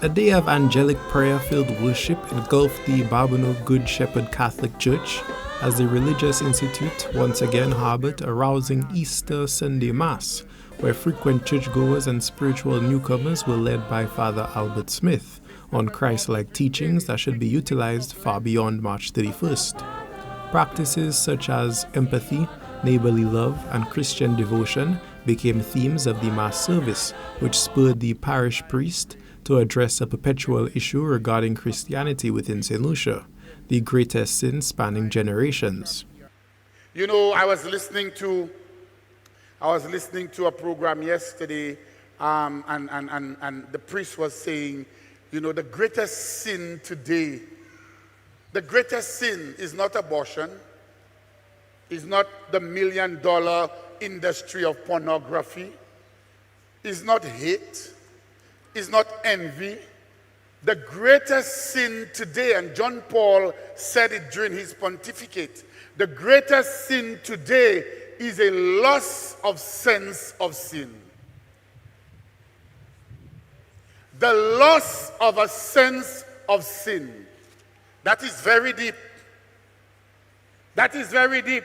A day of angelic prayer-filled worship engulfed the Babonneau Good Shepherd Catholic Church as the religious institute once again harbored a rousing Easter Sunday Mass, where frequent churchgoers and spiritual newcomers were led by Father Albert Smith on Christ-like teachings that should be utilized far beyond March 31st. Practices such as empathy, neighborly love, and Christian devotion became themes of the Mass service, which spurred the parish priest to address a perpetual issue regarding Christianity within St. Lucia, the greatest sin spanning generations. You know, I was listening to a program yesterday, and the priest was saying, you know, the greatest sin today, the greatest sin is not abortion, is not the $1 million industry of pornography, is not hate, is not envy. The greatest sin today, and John Paul said it during his pontificate, the greatest sin today is a loss of sense of sin. The loss of a sense of sin. That is very deep. That is very deep.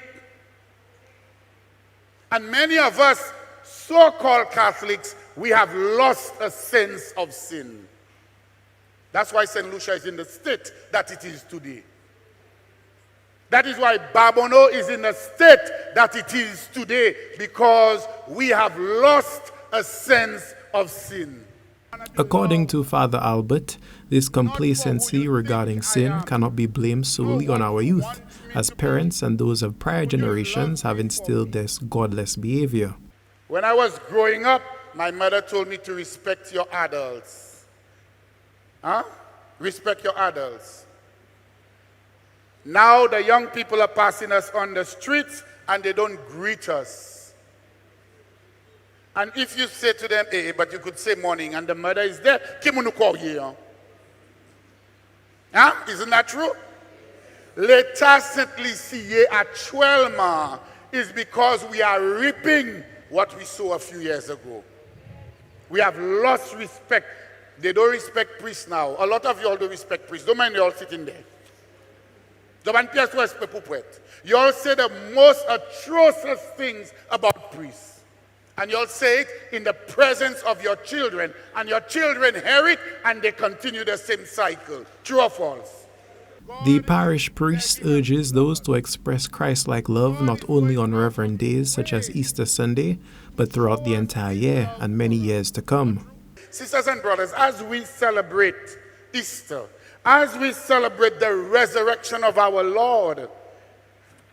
And many of us, so-called Catholics, we have lost a sense of sin. That's why St. Lucia is in the state that it is today. That is why Babonneau is in the state that it is today, because we have lost a sense of sin. According to Father Albert, this complacency regarding sin cannot be blamed solely on our youth, as parents and those of prior generations have instilled this godless behavior. When I was growing up, my mother told me to respect your adults. Respect your adults. Now the young people are passing us on the streets and they don't greet us. And if you say to them, hey, but you could say morning, and the mother is there, Isn't that true? L'état Saint-Lycier at Chuelma is because we are reaping what we saw a few years ago. We have lost respect. They don't respect priests now. A lot of you all don't respect priests. Don't mind you all sitting there. You all say the most atrocious things about priests. And you all say it in the presence of your children. And your children hear it and they continue the same cycle. True or false? The parish priest urges those to express Christ-like love not only on reverend days such as Easter Sunday, but throughout the entire year and many years to come. Sisters and brothers, as we celebrate Easter, as we celebrate the resurrection of our Lord,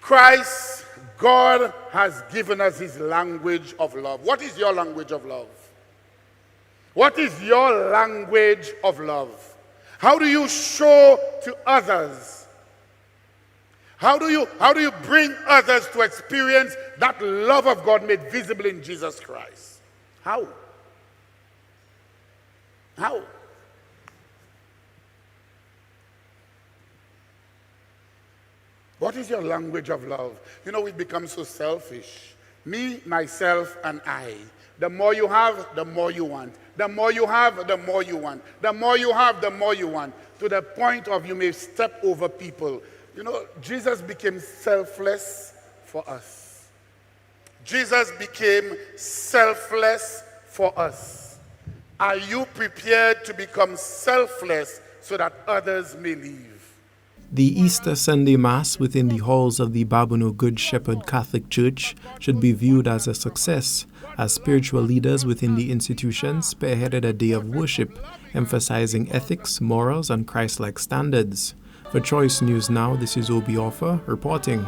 Christ, God has given us his language of love. What is your language of love? What is your language of love? How do you show to others? How do you bring others to experience that love of God made visible in Jesus Christ? How? How? What is your language of love? You know, we've become so selfish. Me, myself, and I. The more you have, the more you want. The more you have, the more you want. The more you have, the more you want. To the point of you may step over people. You know, Jesus became selfless for us. Jesus became selfless for us. Are you prepared to become selfless so that others may live? The Easter Sunday Mass within the halls of the Babonneau Good Shepherd Catholic Church should be viewed as a success, as spiritual leaders within the institution spearheaded a day of worship, emphasizing ethics, morals, and Christ-like standards. For Choice News Now, this is Obi Offor reporting.